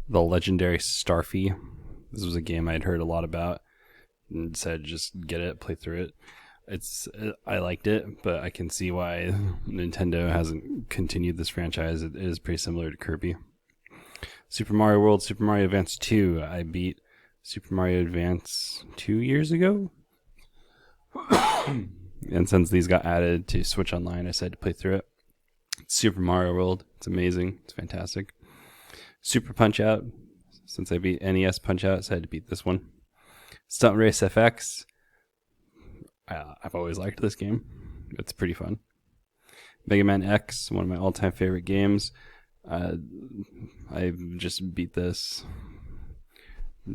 the legendary Starfy. This was a game I'd heard a lot about and said just get it, play through it. I liked it, but I can see why Nintendo hasn't continued this franchise. It is pretty similar to Kirby. Super Mario World, Super Mario Advance 2. I beat Super Mario Advance 2 years ago. And since these got added to Switch Online, I decided to play through it. Super Mario World. It's amazing. It's fantastic. Super Punch Out. Since I beat NES Punch Out, I decided to beat this one. Stunt Race FX. I've always liked this game. It's pretty fun. Mega Man X, one of my all-time favorite games. I just beat this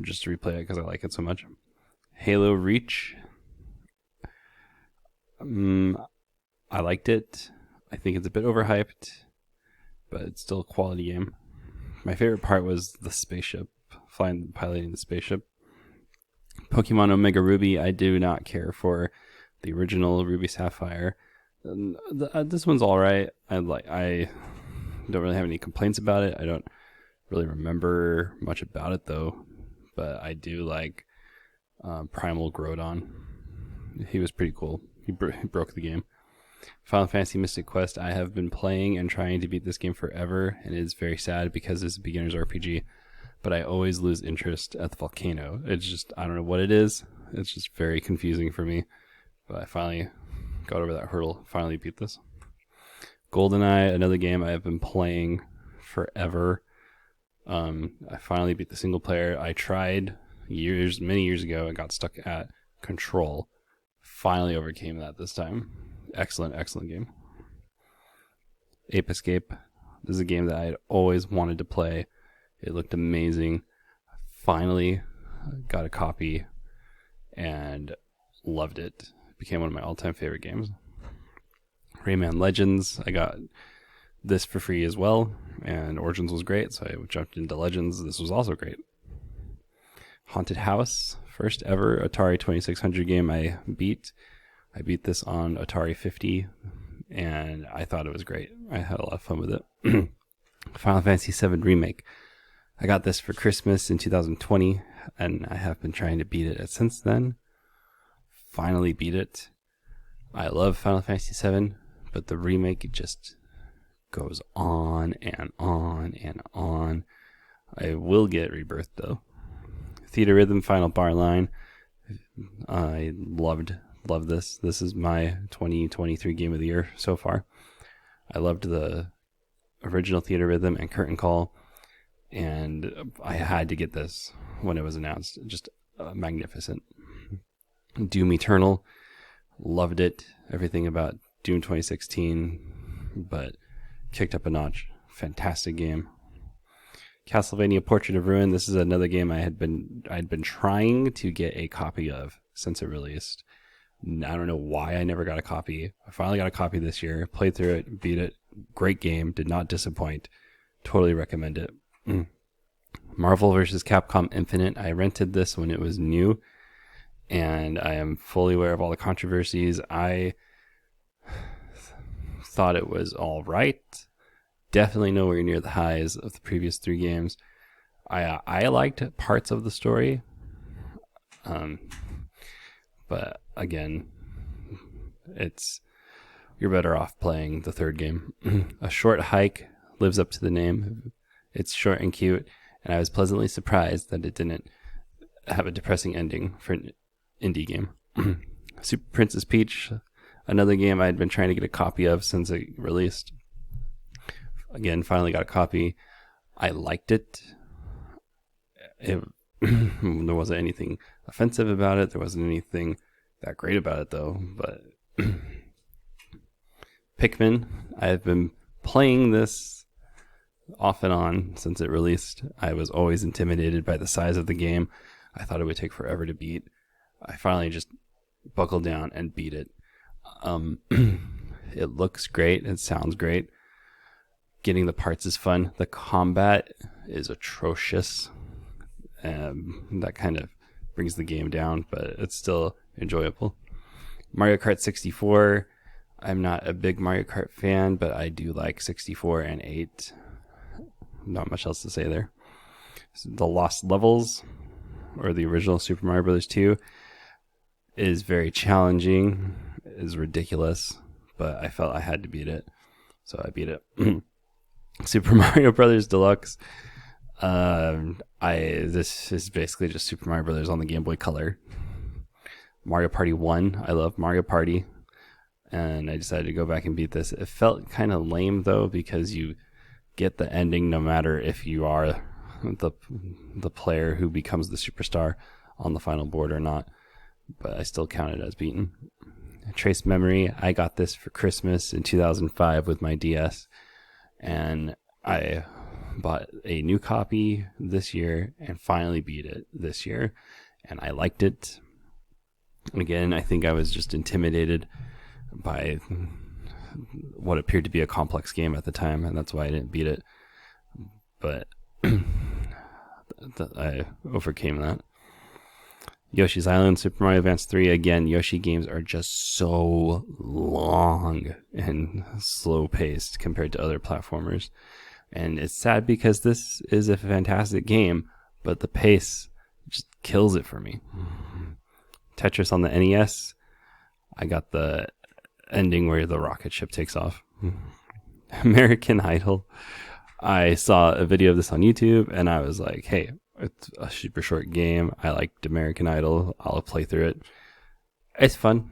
just to replay it because I like it so much. Halo Reach. I liked it. I think it's a bit overhyped, but it's still a quality game. My favorite part was the spaceship, piloting the spaceship. Pokemon Omega Ruby, I do not care for the original Ruby Sapphire. This one's all right. I don't really have any complaints about it. I don't really remember much about it though, but I do like Primal Groudon. He was pretty cool. He broke the game. Final Fantasy Mystic Quest, I have been playing and trying to beat this game forever, and it is very sad because it's a beginner's RPG, but I always lose interest at the volcano. It's just, I don't know what it is. It's just very confusing for me, but I finally got over that hurdle, finally beat this. GoldenEye, another game I have been playing forever. I finally beat the single player. I tried many years ago and got stuck at Control. Finally overcame that this time. Excellent game. Ape Escape. This is a game that I had always wanted to play. It looked amazing. Finally got a copy and loved it. It became one of my all-time favorite games. Rayman Legends. I got this for free as well, and Origins was great, so I jumped into Legends. This was also great. Haunted House. First ever Atari 2600 game I beat. I beat this on Atari 50, and I thought it was great. I had a lot of fun with it. Final Fantasy VII Remake. I got this for Christmas in 2020, and I have been trying to beat it since then. Finally beat it. I love Final Fantasy VII, but the remake just goes on and on and on. I will get Rebirth, though. Theater Rhythm Final Bar Line. I loved this. This is my 2023 game of the year so far. I loved the original Theater Rhythm and Curtain Call, and I had to get this when it was announced. Just magnificent. Doom Eternal. Loved it. Everything about Doom 2016, but kicked up a notch. Fantastic game. Castlevania Portrait of Ruin. This is another game I'd been trying to get a copy of since it released. I don't know why I never got a copy. I finally got a copy this year. Played through it, beat it. Great game. Did not disappoint. Totally recommend it. Marvel vs. Capcom Infinite. I rented this when it was new, and I am fully aware of all the controversies. I thought it was all right. Definitely nowhere near the highs of the previous three games. I liked parts of the story, but again, you're better off playing the third game. A Short Hike lives up to the name. It's short and cute, and I was pleasantly surprised that it didn't have a depressing ending for an indie game. Super Princess Peach, another game I had been trying to get a copy of since it released. Again, finally got a copy. I liked it. There wasn't anything offensive about it. There wasn't anything that great about it, though. But Pikmin, I've been playing this off and on since it released. I was always intimidated by the size of the game. I thought it would take forever to beat. I finally just buckled down and beat it. It looks great. It sounds great. Getting the parts is fun. The combat is atrocious. That kind of brings the game down, but it's still enjoyable. Mario Kart 64. I'm not a big Mario Kart fan, but I do like 64 and 8. Not much else to say there. The Lost Levels, or the original Super Mario Brothers 2, is very challenging, is ridiculous, but I felt I had to beat it, so I beat it. Super Mario Brothers Deluxe. This is basically just Super Mario Brothers on the Game Boy Color. Mario Party 1. I love Mario Party, and I decided to go back and beat this. It felt kind of lame though, because you get the ending no matter if you are the player who becomes the superstar on the final board or not, but I still count it as beaten. Trace Memory. I got this for Christmas in 2005 with my DS, and I bought a new copy this year and finally beat it this year, and I liked it. Again, I think I was just intimidated by what appeared to be a complex game at the time, and that's why I didn't beat it, but I overcame that. Yoshi's Island, Super Mario Advance 3. Again, Yoshi games are just so long and slow paced compared to other platformers. And it's sad because this is a fantastic game, but the pace just kills it for me. Tetris on the NES. I got the ending where the rocket ship takes off. American Idol. I saw a video of this on YouTube and I was like, hey, it's a super short game. I liked American Idol. I'll play through it. It's fun.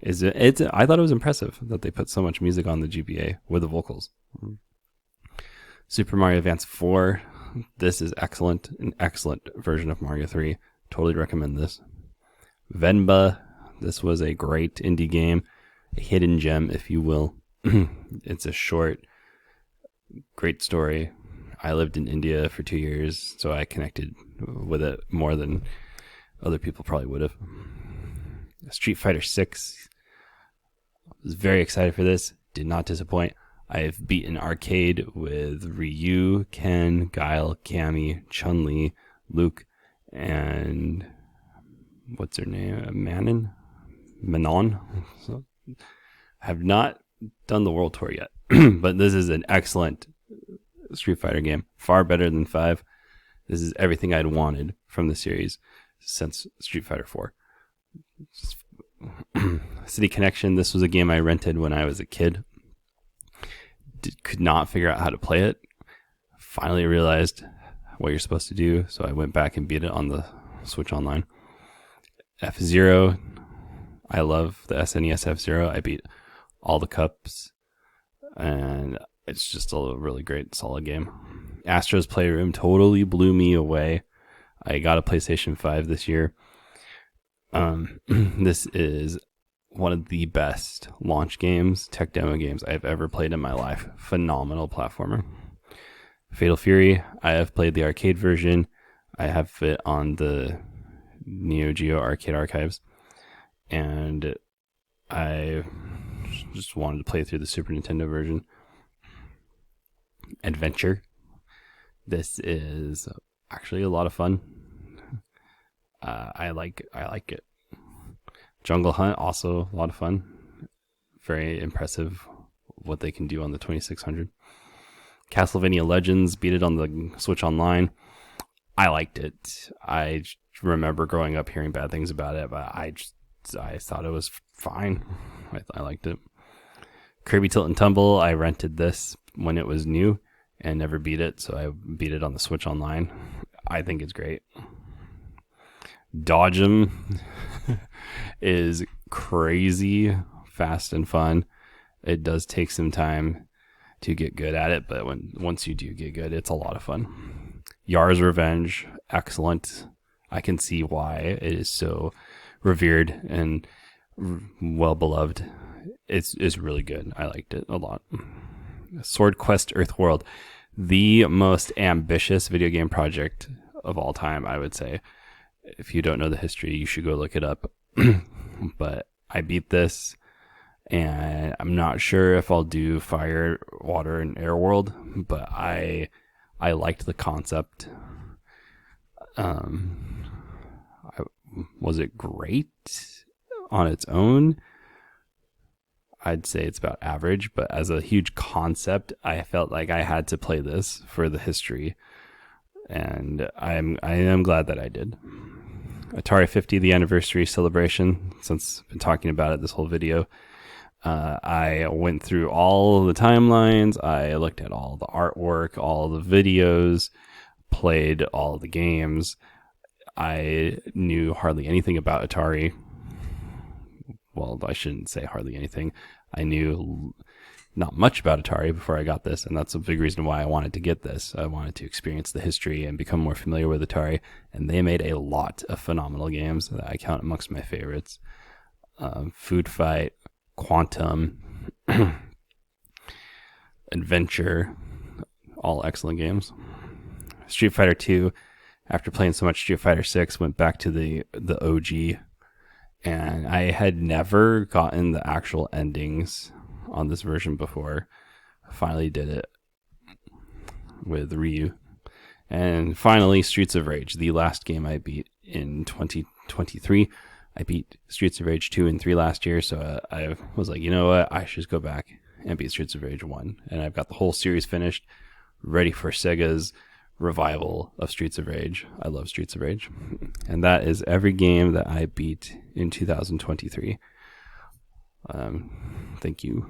I thought it was impressive that they put so much music on the GBA with the vocals. Super Mario Advance 4. This is excellent. An excellent version of Mario 3. Totally recommend this. Venba. This was a great indie game. A hidden gem, if you will. It's a short, great story. I lived in India for 2 years, so I connected with it more than other people probably would have. Street Fighter 6. Was very excited for this. Did not disappoint. I've beaten arcade with Ryu, Ken, Guile, Cammy, Chun-Li, Luke, and what's her name? Manon. So, have not done the world tour yet, but this is an excellent Street Fighter game. Far better than 5. This is everything I'd wanted from the series since Street Fighter 4. City Connection. This was a game I rented when I was a kid. Could not figure out how to play it. Finally realized what you're supposed to do, so I went back and beat it on the Switch Online. F-Zero. I love the SNES F-Zero. I beat all the cups, and it's just a really great, solid game. Astro's Playroom totally blew me away. I got a PlayStation 5 this year. This is one of the best launch games, tech demo games I've ever played in my life. Phenomenal platformer. Fatal Fury. I have played the arcade version. I have it on the Neo Geo Arcade Archives, and I just wanted to play through the Super Nintendo version. Adventure. This is actually a lot of fun. I like it. Jungle Hunt, also a lot of fun. Very impressive what they can do on the 2600. Castlevania Legends, beat it on the Switch Online. I liked it. I remember growing up hearing bad things about it, but I thought it was fine. I liked it. Kirby Tilt and Tumble, I rented this when it was new and never beat it, so I beat it on the Switch Online. I think it's great. Dodge'em is crazy fast and fun. It does take some time to get good at it, but once you do get good, it's a lot of fun. Yar's Revenge, excellent. I can see why it is so revered and well beloved. It's really good. I liked it a lot. Sword Quest Earthworld, the most ambitious video game project of all time, I would say. If you don't know the history, you should go look it up. But I beat this, and I'm not sure if I'll do Fire, Water, and Air World, but I liked the concept. Was it great on its own? I'd say it's about average, but as a huge concept, I felt like I had to play this for the history and I am glad that I did. Atari 50, the anniversary celebration, since I've been talking about it this whole video. I went through all the timelines. I looked at all the artwork, all the videos, played all the games. I knew hardly anything about Atari. Well, I shouldn't say hardly anything. I knew not much about Atari before I got this, and that's a big reason why I wanted to get this. I wanted to experience the history and become more familiar with Atari, and they made a lot of phenomenal games that I count amongst my favorites. Food Fight, Quantum, Adventure, all excellent games. Street Fighter 2, after playing so much Street Fighter 6, went back to the OG, and I had never gotten the actual endings on this version before. I finally did it with Ryu. And finally, Streets of Rage, the last game I beat in 2023. I beat Streets of Rage 2 and 3 last year, so I was like, you know what, I should just go back and beat Streets of Rage 1. And I've got the whole series finished, ready for Sega's revival of Streets of Rage. I love Streets of Rage. And that is every game that I beat in 2023. Thank you.